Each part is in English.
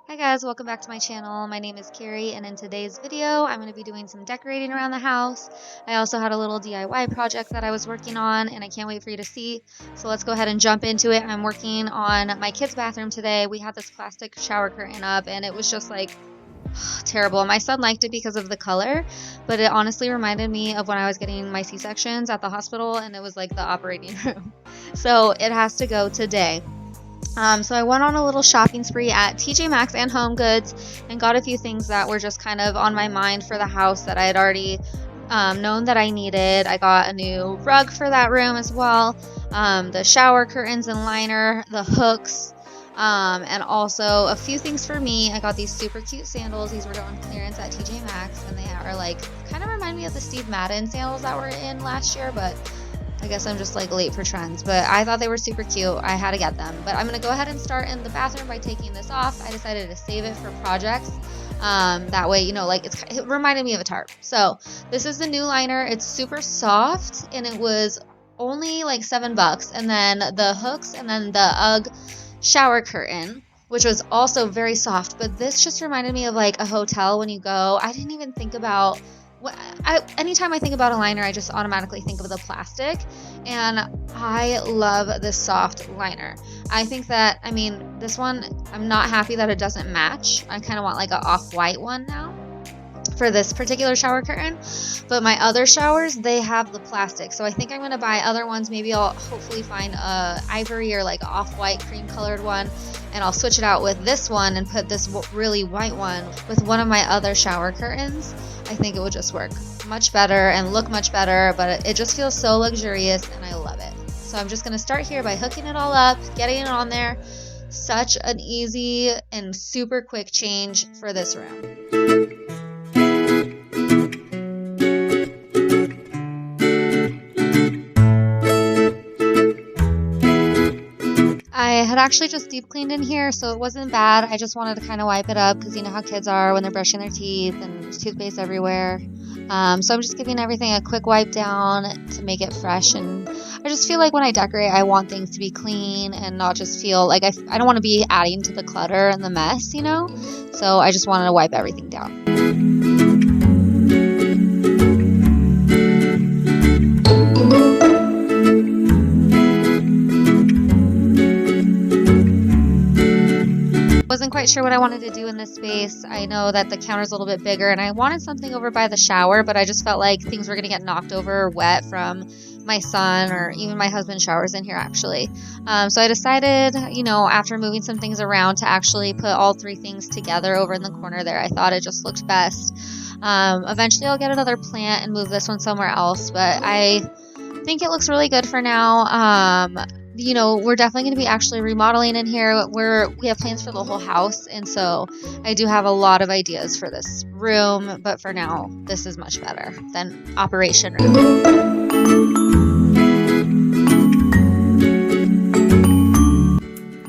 Hi guys, welcome back to my channel. My name is Carrie, and in today's video I'm going to be doing some decorating around the house. I also had a little DIY project that I was working on and I can't wait for you to see. So let's go ahead and jump into it. I'm working on my kids' bathroom today. We had this plastic shower curtain up and it was just like terrible. My son liked it because of the color, but it honestly reminded me of when I was getting my C-sections at the hospital and it was like the operating room. So it has to go today. So I went on a little shopping spree at TJ Maxx and Home Goods and got a few things that were just kind of on my mind for the house that I had already known that I needed. I got a new rug for that room as well, the shower curtains and liner, the hooks, and also a few things for me. I got these super cute sandals. These were going clearance at TJ Maxx, and they are like kind of remind me of the Steve Madden sandals that were in last year, but I guess I'm just like late for trends, but I thought they were super cute. I had to get them. But I'm going to go ahead and start in the bathroom by taking this off. I decided to save it for projects. That way, you know, like it reminded me of a tarp. So this is the new liner. It's super soft and it was only like $7. And then the hooks and then the UGG shower curtain, which was also very soft. But this just reminded me of like a hotel when you go. I didn't even think about anytime I think about a liner, I just automatically think of the plastic, and I love this soft liner. I think that, I mean, this one, I'm not happy that it doesn't match. I kind of want like an off-white one now for this particular shower curtain, but my other showers, they have the plastic, so I think I'm going to buy other ones. Maybe I'll hopefully find a ivory or like off-white cream colored one, and I'll switch it out with this one and put this really white one with one of my other shower curtains. I think it would just work much better and look much better, but it just feels so luxurious and I love it. So I'm just going to start here by hooking it all up, getting it on there. Such an easy and super quick change for this room. I had actually just deep cleaned in here, so it wasn't bad. I just wanted to kind of wipe it up because you know how kids are when they're brushing their teeth and there's toothpaste everywhere. So I'm just giving everything a quick wipe down to make it fresh. And I just feel like when I decorate, I want things to be clean and not just feel like I don't want to be adding to the clutter and the mess, you know? So I just wanted to wipe everything down. Wasn't quite sure what I wanted to do in this space. I know that the counter's a little bit bigger and I wanted something over by the shower, but I just felt like things were going to get knocked over or wet from my son or even my husband's showers in here actually. So I decided, you know, after moving some things around to actually put all three things together over in the corner there. I thought it just looked best. Eventually I'll get another plant and move this one somewhere else, but I think it looks really good for now. You know, we're definitely going to be actually remodeling in here. We have plans for the whole house, and so I do have a lot of ideas for this room, but for now, this is much better than Operation Room.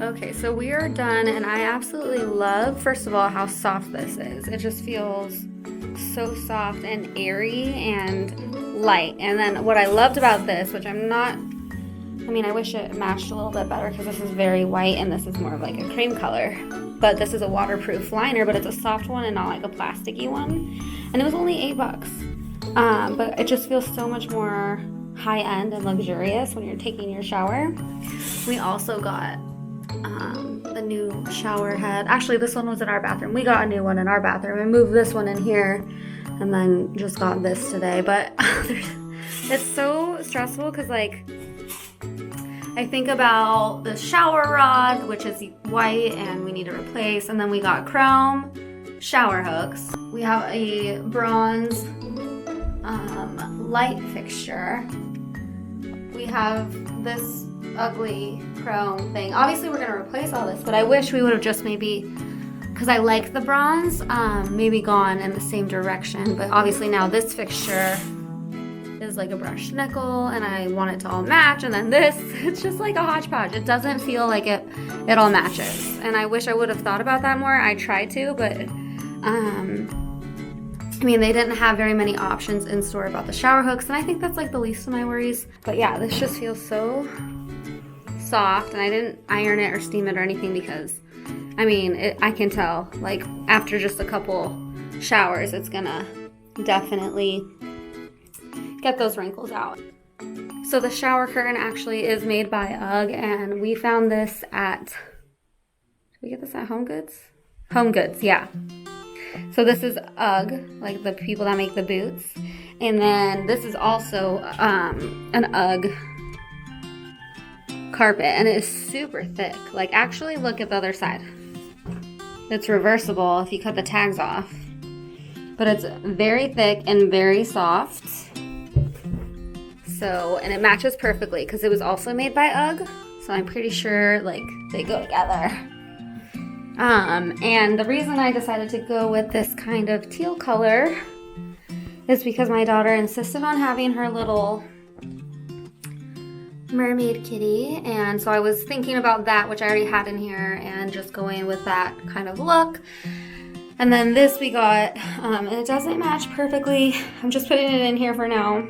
Okay, so we are done, and I absolutely love, first of all, how soft this is. It just feels so soft and airy and light. And then what I loved about this, which I wish it matched a little bit better because this is very white and this is more of like a cream color. But this is a waterproof liner, but it's a soft one and not like a plasticky one. And it was only $8. But it just feels so much more high-end and luxurious when you're taking your shower. We also got the new shower head. Actually, this one was in our bathroom. We got a new one in our bathroom and moved this one in here and then just got this today. But it's so stressful because like I think about the shower rod, which is white and we need to replace, and then we got chrome shower hooks. We have a bronze light fixture. We have this ugly chrome thing. Obviously we're gonna replace all this, but I wish we would have just maybe, because I like the bronze, maybe gone in the same direction, but obviously now this fixture is like a brushed nickel and I want it to all match, and then this, it's just like a hodgepodge. It doesn't feel like it all matches, and I wish I would have thought about that more. I tried to, but I mean, they didn't have very many options in store about the shower hooks, and I think that's like the least of my worries. But yeah, this just feels so soft, and I didn't iron it or steam it or anything because I mean, I can tell, like, after just a couple showers, it's gonna definitely get those wrinkles out. So the shower curtain actually is made by UGG, and we found this at, did we get this at Home Goods? Home Goods, yeah. So this is UGG, like the people that make the boots. And then this is also an UGG carpet, and it is super thick. Like, actually look at the other side. It's reversible if you cut the tags off. But it's very thick and very soft. So, and it matches perfectly because it was also made by UGG. So I'm pretty sure like they go together. And the reason I decided to go with this kind of teal color is because my daughter insisted on having her little mermaid kitty, and so I was thinking about that, which I already had in here, and just going with that kind of look. And then this we got, and it doesn't match perfectly. I'm just putting it in here for now.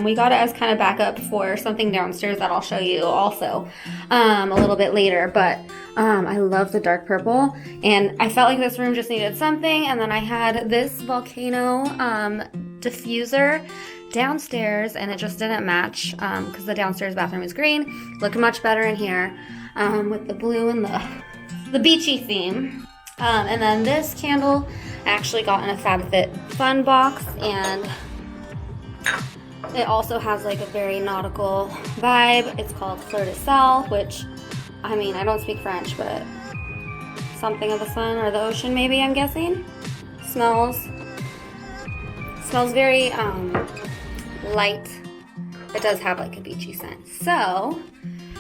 We got it as kind of backup for something downstairs that I'll show you also a little bit later, but I love the dark purple, and I felt like this room just needed something, and then I had this volcano diffuser downstairs, and it just didn't match because the downstairs bathroom is green. Looked much better in here with the blue and the beachy theme. And then this candle I actually got in a FabFitFun box, and it also has like a very nautical vibe. It's called Fleur de Sel, which, I mean, I don't speak French, but something of the sun or the ocean maybe, I'm guessing. Smells very light. It does have like a beachy scent. So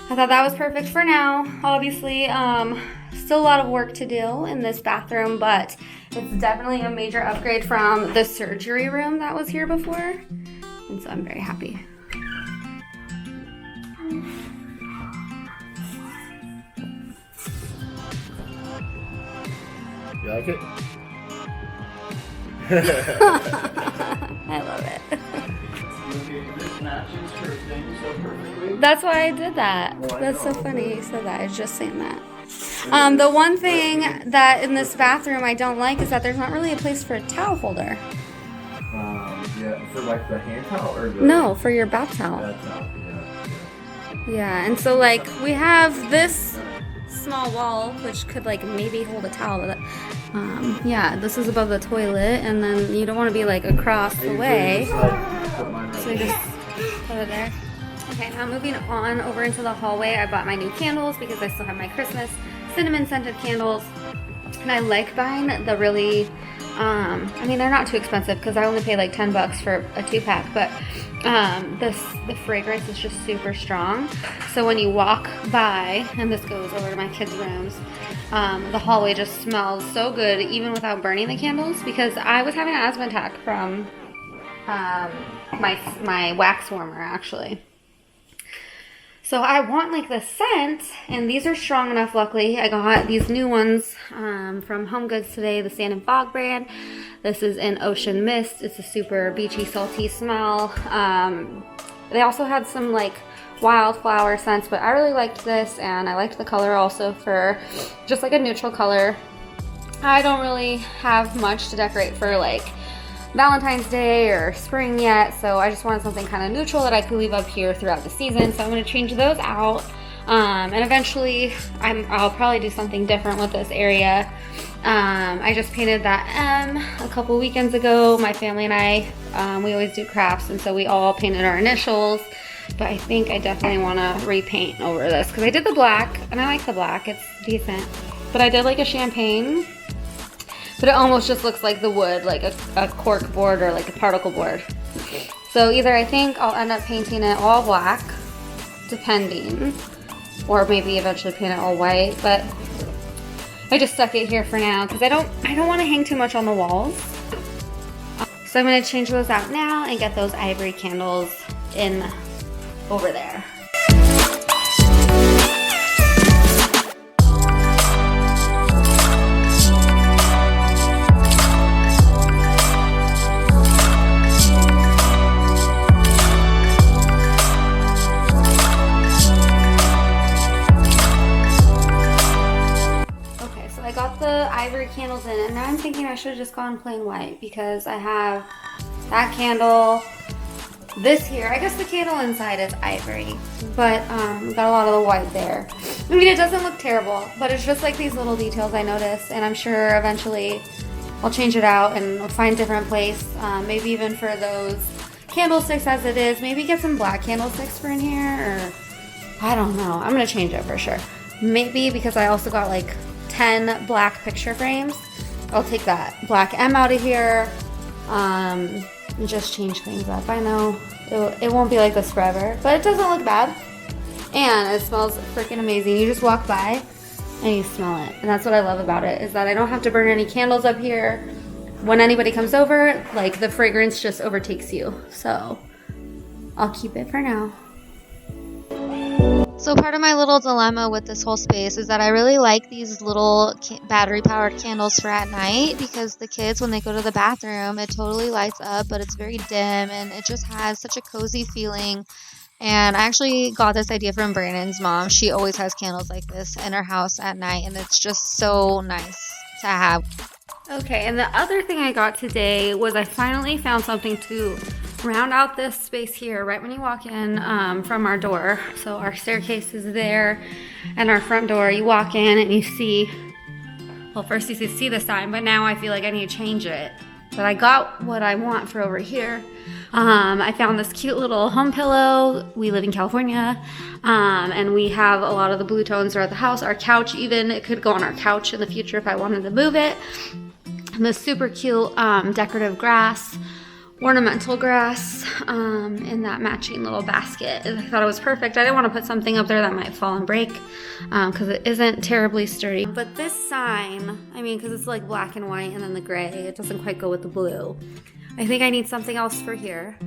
I thought that was perfect for now. Obviously, still a lot of work to do in this bathroom, but it's definitely a major upgrade from the surgery room that was here before. And so I'm very happy. You like it? I love it. This matches her thing so perfectly. That's why I did that. That's so funny you said that. I was just saying that. The one thing that in this bathroom I don't like is that there's not really a place for a towel holder. Yeah, for like the hand towel or the... No, for your bath towel. Yeah, and so like we have this small wall which could like maybe hold a towel, but yeah, this is above the toilet, and then you don't want to be like across the way, so you just put it there. Okay, now moving on over into the hallway. I bought my new candles because I still have my Christmas cinnamon scented candles, and I like buying the really I mean, they're not too expensive because I only pay like $10 for a 2-pack, but the fragrance is just super strong. So when you walk by, and this goes over to my kids' rooms, the hallway just smells so good even without burning the candles, because I was having an asthma attack from my wax warmer actually. So I want like the scent, and these are strong enough. Luckily, I got these new ones from Home Goods today, the Sand and Fog brand. This is in Ocean Mist. It's a super beachy, salty smell. They also had some like wildflower scents, but I really liked this, and I liked the color also for just like a neutral color. I don't really have much to decorate for like Valentine's Day or spring yet, so I just wanted something kind of neutral that I could leave up here throughout the season. So I'm going to change those out, and eventually I'll probably do something different with this area. I just painted that M a couple weekends ago. My family and I, we always do crafts, and so we all painted our initials, but I think I definitely want to repaint over this because I did the black, and I like the black, it's decent, but I did like a champagne. But it almost just looks like the wood, like a cork board or like a particle board. So either I think I'll end up painting it all black, depending, or maybe eventually paint it all white. But I just stuck it here for now because I don't want to hang too much on the walls. So I'm going to change those out now and get those ivory candles in over there. got the ivory candles in, and now I'm thinking I should have just gone plain white because I have that candle, this here. I guess the candle inside is ivory, but got a lot of the white there. I mean, it doesn't look terrible, but it's just like these little details I notice, and I'm sure eventually I'll change it out and I'll find a different place. Maybe even for those candlesticks as it is, maybe get some black candlesticks for in here, or I don't know. I'm gonna change it for sure. Maybe because I also got like 10 black picture frames, I'll take that black M out of here, and just change things up. I know it won't be like this forever, but it doesn't look bad, and it smells freaking amazing. You just walk by and you smell it, and that's what I love about it, is that I don't have to burn any candles up here. When anybody comes over, like, the fragrance just overtakes you, so I'll keep it for now. So part of my little dilemma with this whole space is that I really like these little battery-powered candles for at night, because the kids, when they go to the bathroom, it totally lights up, but it's very dim, and it just has such a cozy feeling. And I actually got this idea from Brandon's mom. She always has candles like this in her house at night, and it's just so nice to have. Okay, and the other thing I got today was I finally found something to round out this space here right when you walk in from our door. So our staircase is there, and our front door, you walk in and you see, well, first you see the sign, but now I feel like I need to change it. But I got what I want for over here. I found this cute little home pillow. We live in California, and we have a lot of the blue tones throughout the house. Our couch even, it could go on our couch in the future if I wanted to move it. And this super cute decorative grass, ornamental grass, in that matching little basket. I thought it was perfect. I didn't want to put something up there that might fall and break, because it isn't terribly sturdy. But this sign, I mean, because it's like black and white and then the gray, it doesn't quite go with the blue. I think I need something else for here,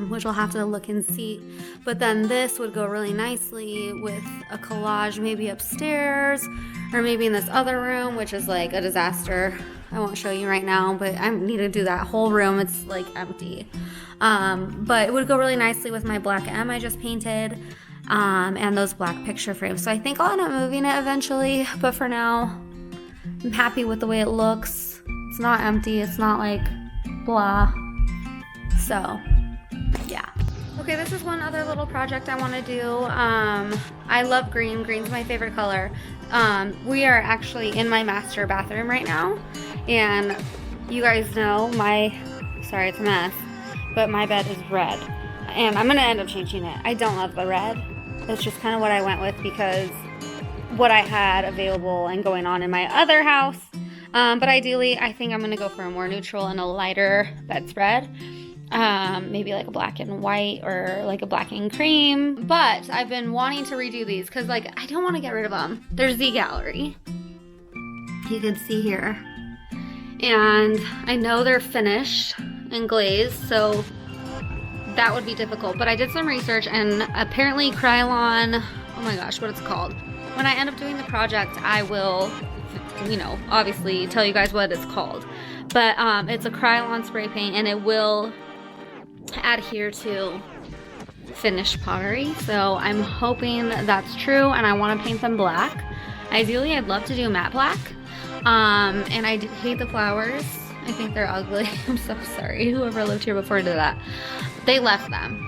which I'll have to look and see. But then this would go really nicely with a collage, maybe upstairs, or maybe in this other room, which is like a disaster. I won't show you right now, but I need to do that whole room. It's like empty. But it would go really nicely with my black M I just painted, and those black picture frames. So I think I'll end up moving it eventually, but for now, I'm happy with the way it looks. It's not empty. It's not like blah. So, yeah. Okay, this is one other little project I want to do. I love green. Green's my favorite color. We are actually in my master bathroom right now, and you guys know sorry, it's a mess, but my bed is red, and I'm gonna end up changing it. I don't love the red. It's just kind of what I went with because what I had available and going on in my other house. But ideally, I think I'm gonna go for a more neutral and a lighter bedspread. Maybe like a black and white or like a black and cream. But I've been wanting to redo these because, like, I don't want to get rid of them. There's the gallery, you can see here, and I know they're finished and glazed, so that would be difficult. But I did some research, and apparently Krylon, oh my gosh, what it's called. When I end up doing the project, I will, obviously tell you guys what it's called. But it's a Krylon spray paint, and it will adhere to finished pottery. So I'm hoping that's true, and I want to paint them black. Ideally, I'd love to do matte black. And I hate the flowers. I think they're ugly. I'm so sorry. Whoever lived here before did that. They left them.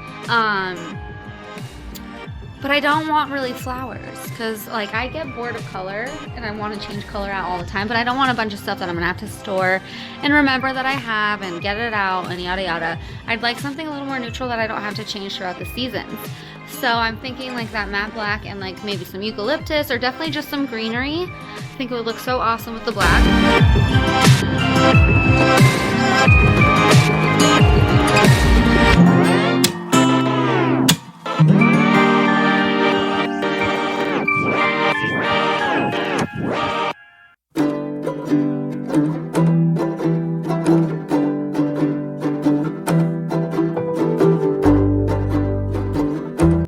But I don't want really flowers because, like, I get bored of color and I want to change color out all the time, but I don't want a bunch of stuff that I'm going to have to store and remember that I have and get it out and yada yada. I'd like something a little more neutral that I don't have to change throughout the seasons. So I'm thinking like that matte black and like maybe some eucalyptus or definitely just some greenery. I think it would look so awesome with the black.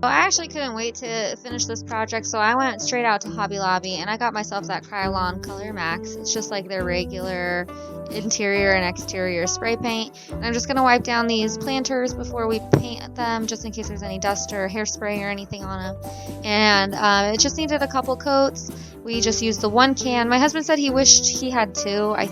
I actually couldn't wait to finish this project, so I went straight out to Hobby Lobby and I got myself that Krylon Color Max. It's just like their regular interior and exterior spray paint. And I'm just going to wipe down these planters before we paint them, just in case there's any dust or hairspray or anything on them. And it just needed a couple coats. We just used the 1 can. My husband said he wished he had 2. I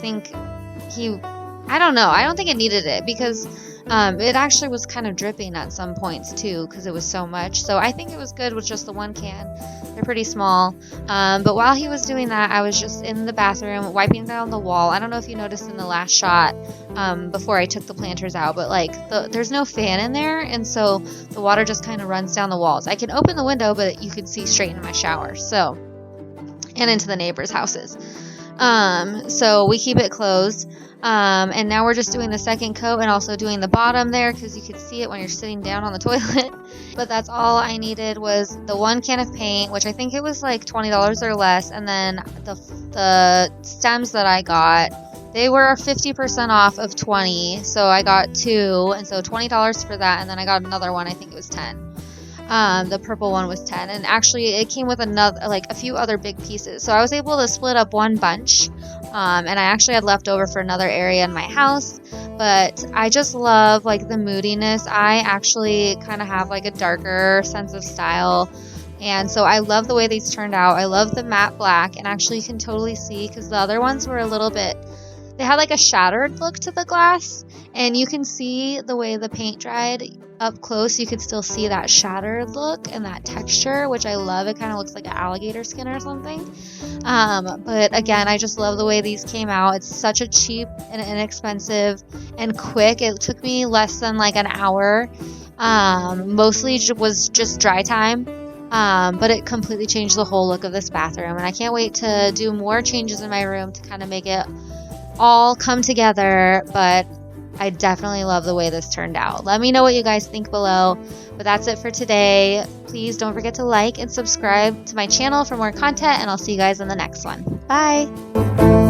don't know. I don't think it needed it because it actually was kind of dripping at some points too because it was so much. So I think it was good with just the 1 can. They're pretty small. But while he was doing that, I was just in the bathroom wiping down the wall. I don't know if you noticed in the last shot before I took the planters out, but like there's no fan in there, and so the water just kind of runs down the walls. I can open the window, but you can see straight into my shower. So, and into the neighbors' houses. So we keep it closed. And now we're just doing the second coat and also doing the bottom there because you can see it when you're sitting down on the toilet. But that's all I needed was the 1 can of paint, which I think it was like $20 or less. And then the stems that I got, they were 50% off of 20. So I got 2, and so $20 for that. And then I got another one, I think it was 10. The purple one was 10, and actually it came with a few other big pieces. So I was able to split up one bunch, and I actually had left over for another area in my house. But I just love like the moodiness. I actually kind of have like a darker sense of style, and so I love the way these turned out. I love the matte black, and actually you can totally see because the other ones were a little bit, they had like a shattered look to the glass, and you can see the way the paint dried up close. You could still see that shattered look and that texture, which I love. It kind of looks like an alligator skin or something. But again, I just love the way these came out. It's such a cheap and inexpensive and quick. It took me less than like an hour. Mostly was just dry time. But it completely changed the whole look of this bathroom, and I can't wait to do more changes in my room to kind of make it all come together. But I definitely love the way this turned out. Let me know what you guys think below. But that's it for today. Please don't forget to like and subscribe to my channel for more content, and I'll see you guys in the next one. Bye!